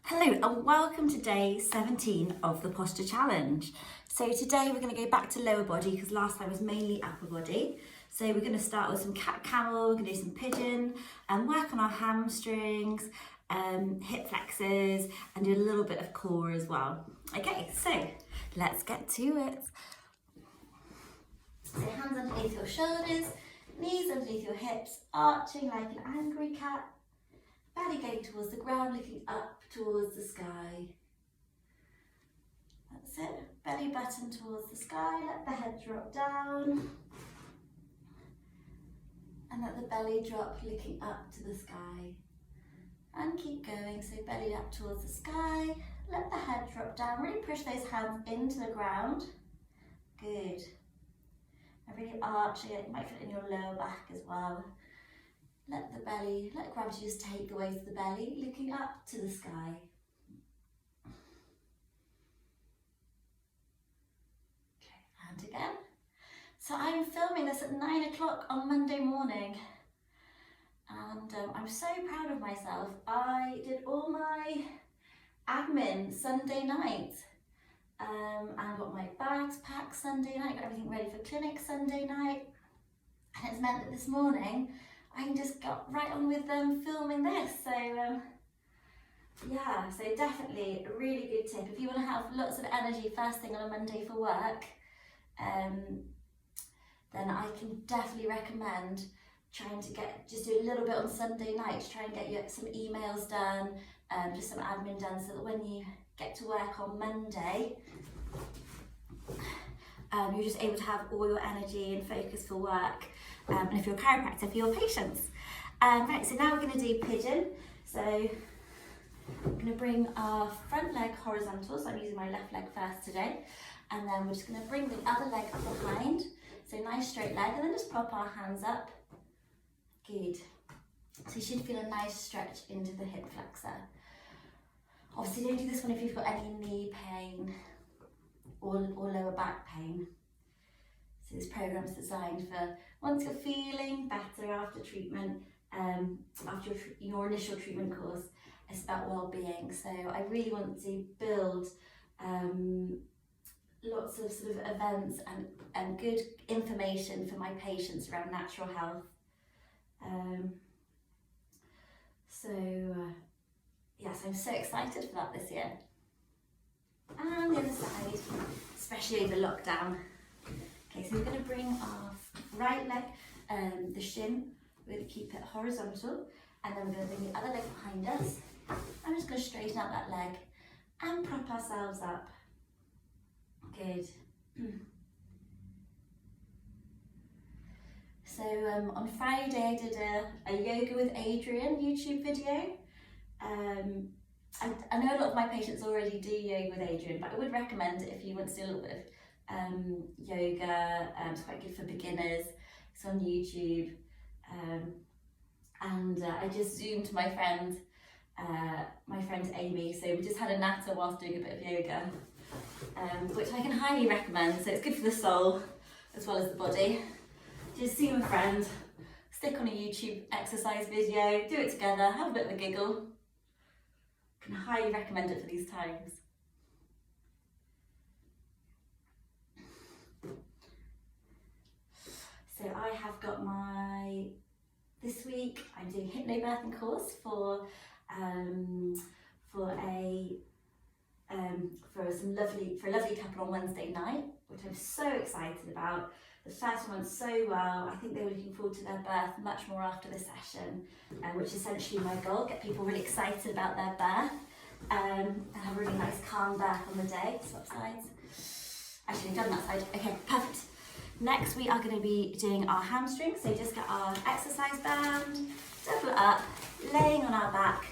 Hello and welcome to day 17 of the posture challenge. So today we're going to go back to lower body because last time was mainly upper body. So we're going to start with some cat camel, we're going to do some pigeon and work on our hamstrings, hip flexors and do a little bit of core as well. Okay, so let's get to it. So hands underneath your shoulders, knees underneath your hips, arching like an angry cat. Belly going towards the ground, looking up towards the sky. That's it. Belly button towards the sky. Let the head drop down. And let the belly drop, looking up to the sky. And keep going. So belly up towards the sky. Let the head drop down. Really push those hands into the ground. Good. And really arching it. You might feel it in your lower back as well. Let gravity just take the weight of the belly, looking up to the sky. Okay, and again. So I'm filming this at 9 o'clock on Monday morning. And I'm so proud of myself. I did all my admin Sunday night. And got my bags packed Sunday night, got everything ready for clinic Sunday night. And it's meant that this morning, I just got right on with filming this, so yeah, so definitely a really good tip. If you want to have lots of energy first thing on a Monday for work, then I can definitely recommend trying to just do a little bit on Sunday night to try and get you some emails done, just some admin done, so that when you get to work on Monday, you're just able to have all your energy and focus for work. And if you're a chiropractor, for your patients. Right, so now we're going to do pigeon. So I'm going to bring our front leg horizontal, so I'm using my left leg first today. And then we're just going to bring the other leg behind. So nice straight leg, and then just prop our hands up. Good. So you should feel a nice stretch into the hip flexor. Obviously don't do this one if you've got any knee pain or lower back pain. So this program is designed for once you're feeling better after treatment, after your initial treatment course, it's about well-being. So I really want to build lots of sort of events and good information for my patients around natural health. Yes, I'm so excited for that this year. And the other side, especially over lockdown. Okay, so we're going to bring our right leg, the shin, we're going to keep it horizontal, and then we're going to bring the other leg behind us. I'm just going to straighten out that leg and prop ourselves up. Good. So on Friday I did a Yoga with Adrian YouTube video. I know a lot of my patients already do Yoga with Adrian, but I would recommend it if you want to do a little bit of yoga. It's quite good for beginners. It's on YouTube. I just zoomed my friend Amy, so we just had a natter whilst doing a bit of yoga, which I can highly recommend. So it's good for the soul as well as the body. Just zoom a friend, stick on a YouTube exercise video, do it together, have a bit of a giggle. Can highly recommend it for these times. So I have got this week I'm doing hypnobirthing course for a lovely couple on Wednesday night, which I'm so excited about. The first one went so well. I think they were looking forward to their birth much more after the session, which is essentially my goal, get people really excited about their birth and have a really nice calm birth on the day. Swap sides. Actually, I've done that side. Okay, perfect. Next we are going to be doing our hamstrings, so just get our exercise band, double it up, laying on our back.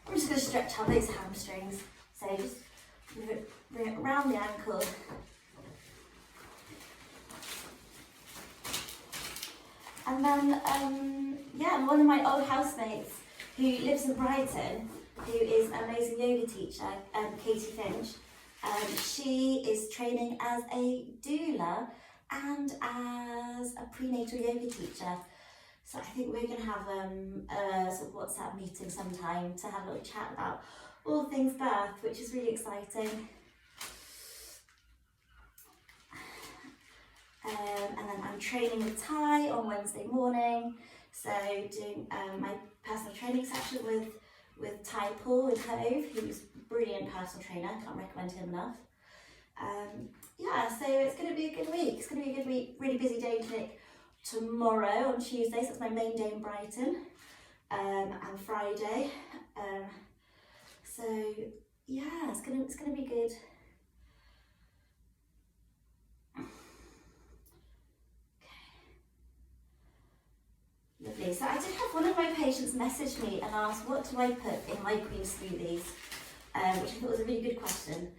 I'm just going to stretch out those hamstrings. So just bring it around the ankle. And then, one of my old housemates who lives in Brighton, who is an amazing yoga teacher, Katie Finch, she is training as a doula and as a prenatal yoga teacher. So I think we're going to have a sort of WhatsApp meeting sometime to have a little chat about all things birth, which is really exciting. And then I'm training with Ty on Wednesday morning, so doing my personal training session with Ty Paul in Hove, who's a brilliant personal trainer, can't recommend him enough. Yeah, so it's going to be a good week. It's going to be a good week, really busy day to Nick tomorrow on Tuesday, so it's my main day in Brighton, and Friday. So yeah, it's gonna be good. Lovely. So I did have one of my patients message me and ask, what do I put in my green smoothies? Which I thought was a really good question.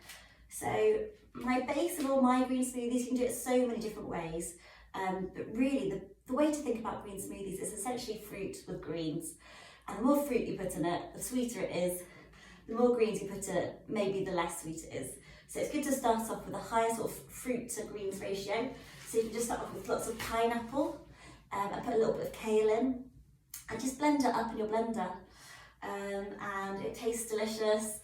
So my base of all my green smoothies, you can do it so many different ways. But really the way to think about green smoothies is essentially fruit with greens. And the more fruit you put in it, the sweeter it is. The more greens you put in it, maybe the less sweet it is. So it's good to start off with a higher sort of fruit to greens ratio. So you can just start off with lots of pineapple. I put a little bit of kale in and just blend it up in your blender, and it tastes delicious.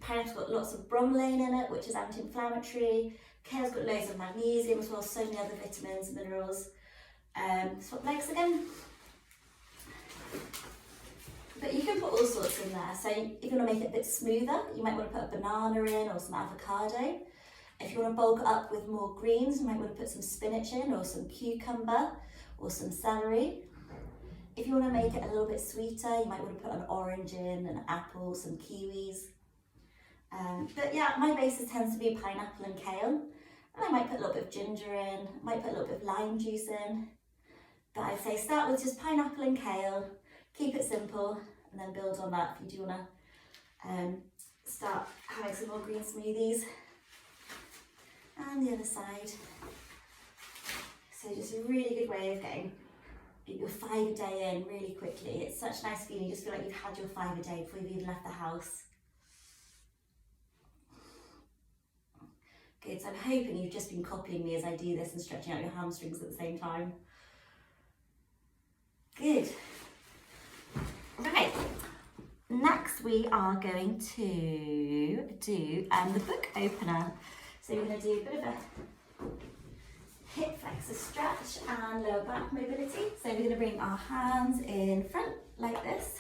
Pineapple's got lots of bromelain in it, which is anti-inflammatory. Kale's got loads of magnesium as well, so many other vitamins and minerals. Swap legs again. But you can put all sorts in there. So if you want to make it a bit smoother, you might want to put a banana in or some avocado. If you want to bulk it up with more greens, you might want to put some spinach in or some cucumber or some celery. If you want to make it a little bit sweeter, you might want to put an orange in, an apple, some kiwis. But yeah, my basis tends to be pineapple and kale. And I might put a little bit of ginger in, might put a little bit of lime juice in. But I'd say start with just pineapple and kale, keep it simple, and then build on that if you do want to start having some more green smoothies. And the other side. So just a really good way of getting your 5 a day in really quickly. It's such a nice feeling, you just feel like you've had your 5 a day before you've even left the house. Good, so I'm hoping you've just been copying me as I do this and stretching out your hamstrings at the same time. Good. Right, next we are going to do the book opener. So we're going to do a bit of a hip flexor stretch and lower back mobility. So we're going to bring our hands in front like this.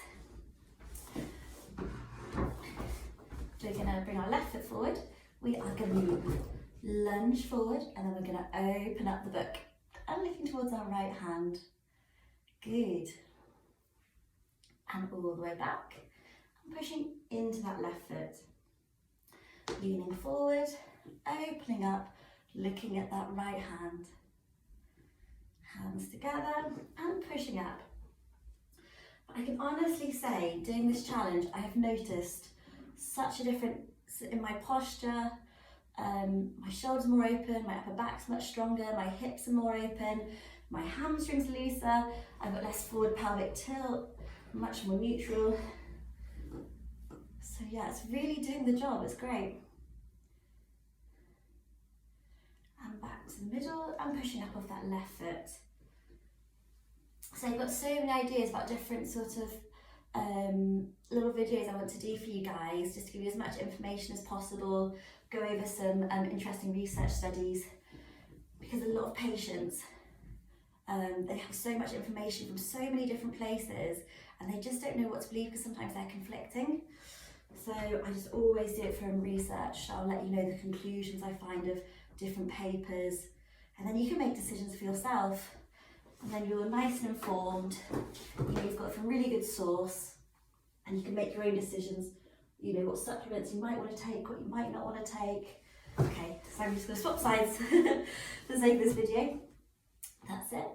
We're going to bring our left foot forward. We are going to lunge forward and then we're going to open up the book and looking towards our right hand. Good. And all the way back. And pushing into that left foot. Leaning forward. Opening up, looking at that right hand. Hands together and pushing up. I can honestly say, doing this challenge, I have noticed such a difference in my posture. My shoulders are more open, my upper back's much stronger, my hips are more open, my hamstrings are looser, I've got less forward pelvic tilt, much more neutral. So yeah, it's really doing the job, it's great. And back to the middle and pushing up off that left foot. So I've got so many ideas about different sort of little videos I want to do for you guys, just to give you as much information as possible, go over some interesting research studies, because a lot of patients, they have so much information from so many different places and they just don't know what to believe because sometimes they're conflicting. So I just always do it from research. I'll let you know the conclusions I find of different papers, and then you can make decisions for yourself, and then you're nice and informed. You know, you've got it from a really good source and you can make your own decisions. You know what supplements you might want to take, what you might not want to take. Okay, so I'm just going to swap sides for the sake of this video. That's it.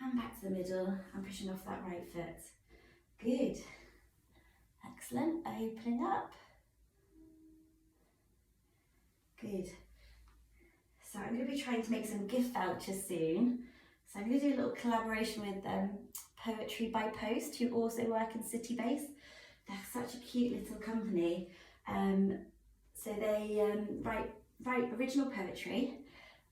And back to the middle and pushing off that right foot. Good. Excellent. Opening up. Good. So I'm going to be trying to make some gift vouchers soon. So I'm going to do a little collaboration with Poetry by Post, who also work in City Base. They're such a cute little company. So they write original poetry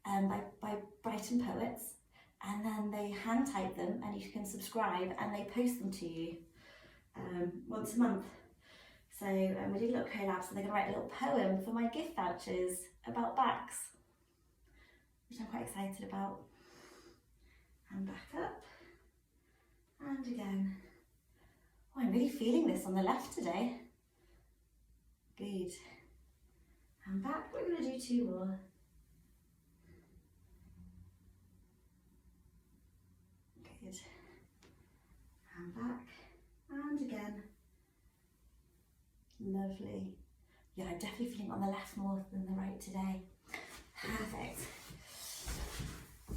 by Brighton poets, and then they hand type them and you can subscribe and they post them to you. once a month. So we do little collabs, and they're going to write a little poem for my gift vouchers about backs, which I'm quite excited about. And back up, and again. Oh, I'm really feeling this on the left today. Good. And back, we're going to do 2 more. Good. And back, and again. Lovely. Yeah, I'm definitely feeling on the left more than the right today. Perfect.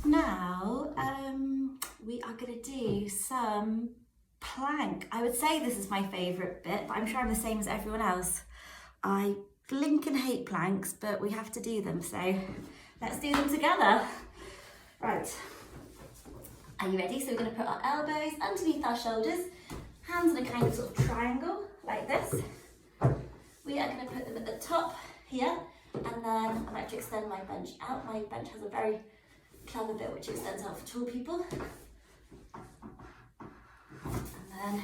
Now, we are going to do some plank. I would say this is my favourite bit, but I'm sure I'm the same as everyone else. I blink and hate planks, but we have to do them, so let's do them together. Right, are you ready? So we're going to put our elbows underneath our shoulders, hands in a kind of sort of triangle, like this. We are going to put them at the top here, and then I like to extend my bench out. My bench has a very clever bit which extends out for tall people. And then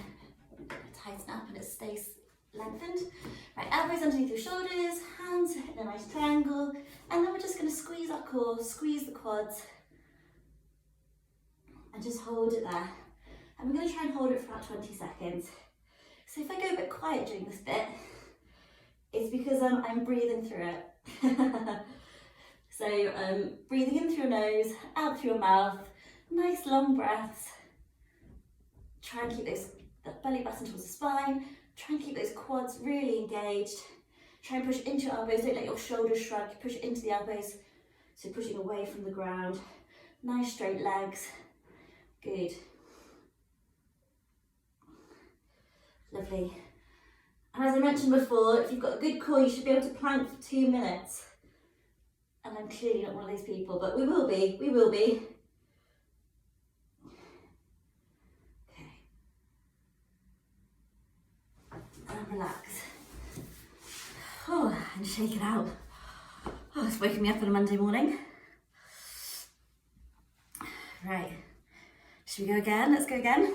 tighten up and it stays lengthened. Right, elbows underneath your shoulders, hands in a nice triangle, and then we're just going to squeeze our core, squeeze the quads, and just hold it there. And we're going to try and hold it for about 20 seconds. So if I go a bit quiet during this bit, it's because I'm breathing through it. So breathing in through your nose, out through your mouth, nice long breaths. Try and keep that belly button towards the spine. Try and keep those quads really engaged. Try and push into your elbows, don't let your shoulders shrug, push into the elbows, so pushing away from the ground. Nice straight legs, good. Lovely. And as I mentioned before, if you've got a good core, you should be able to plank for 2 minutes. And I'm clearly not one of those people, but we will be. Okay. And relax. Oh, and shake it out. Oh, it's waking me up on a Monday morning. Right. Should we go again? Let's go again.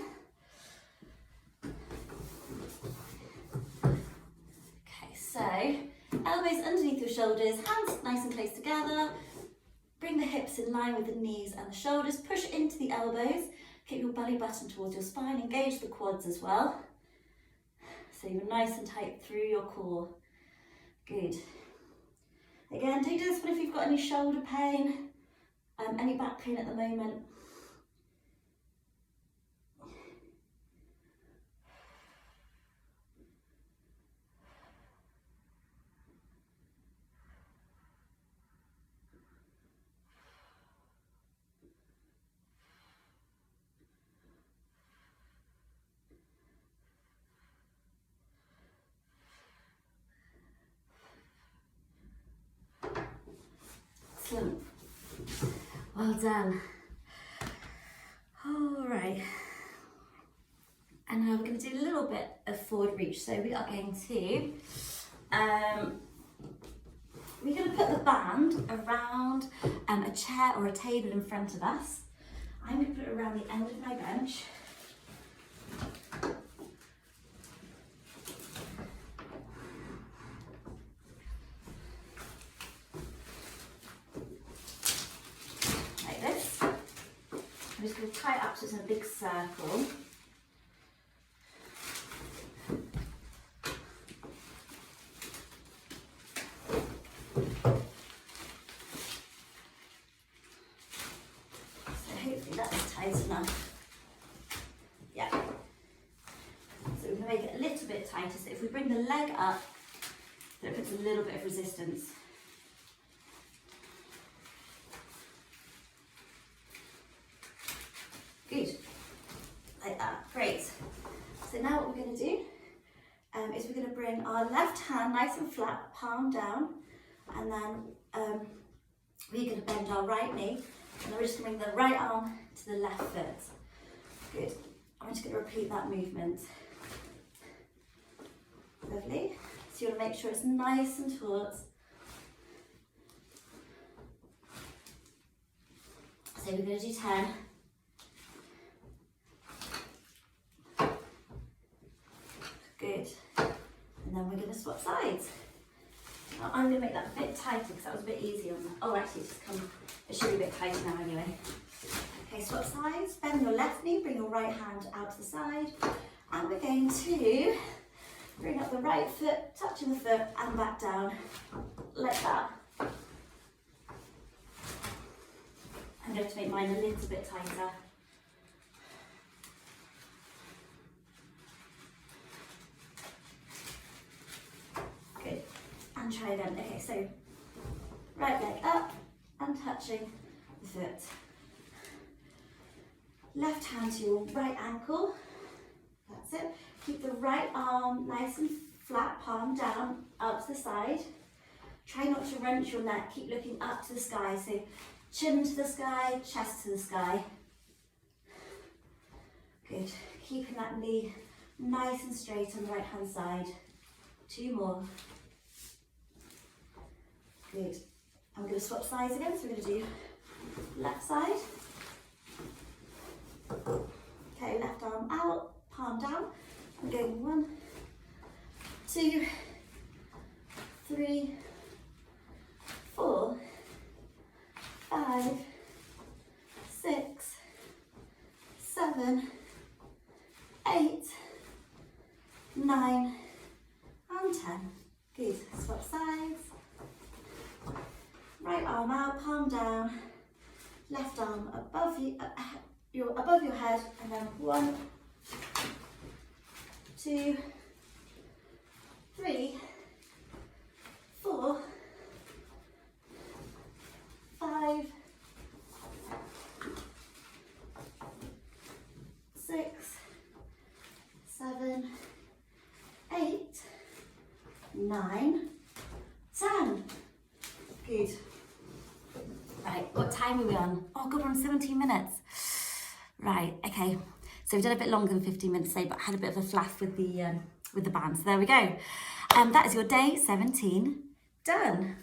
So, elbows underneath your shoulders, hands nice and close together. Bring the hips in line with the knees and the shoulders. Push into the elbows. Keep your belly button towards your spine. Engage the quads as well. So you're nice and tight through your core. Good. Again, don't do this one if you've got any shoulder pain, any back pain at the moment. Excellent. Well done. All right. And now we're going to do a little bit of forward reach. So we are going to, we're going to put the band around a chair or a table in front of us. I'm going to put it around the end of my bench. I'm just going to tie it up so it's in a big circle. So hopefully that's tight enough. Yeah. So we're going to make it a little bit tighter. So if we bring the leg up, then it puts a little bit of resistance. Good, like that, great. So now what we're going to do is we're going to bring our left hand nice and flat, palm down, and then we're going to bend our right knee, and then we're just going to bring the right arm to the left foot. Good, I'm just going to repeat that movement. Lovely, so you want to make sure it's nice and taut. So we're going to do 10. Good. And then we're going to swap sides. Now, I'm going to make that a bit tighter because that was a bit easier on that. Oh, actually, it should be a bit tighter now anyway. Okay, swap sides. Bend your left knee, bring your right hand out to the side. And we're going to bring up the right foot, touching the foot, and back down, like that. I'm going to make mine a little bit tighter. Good. And try again. Okay, so right leg up and touching the foot. Left hand to your right ankle. That's it. Keep the right arm nice and flat, palm down, up to the side. Try not to wrench your neck. Keep looking up to the sky. So chin to the sky, chest to the sky. Good. Keeping that knee nice and straight on the right hand side. 2 more. Good. I'm going to swap sides again. So we're going to do left side. Okay, left arm out, palm down. I'm going 1, 2, 3, 4, 5, 6, 7, 8, 9, and 10. Good. Swap sides. Right arm out, palm down. Left arm above you, above your head, and then 1, 2, 3, 4, 5, 6, 7, 8, 9, 10. Good. Right, what time are we on? Oh God, we're on 17 minutes. Right, okay. So we've done a bit longer than 15 minutes today, but I had a bit of a flaff with the band. So there we go. That is your day 17 done.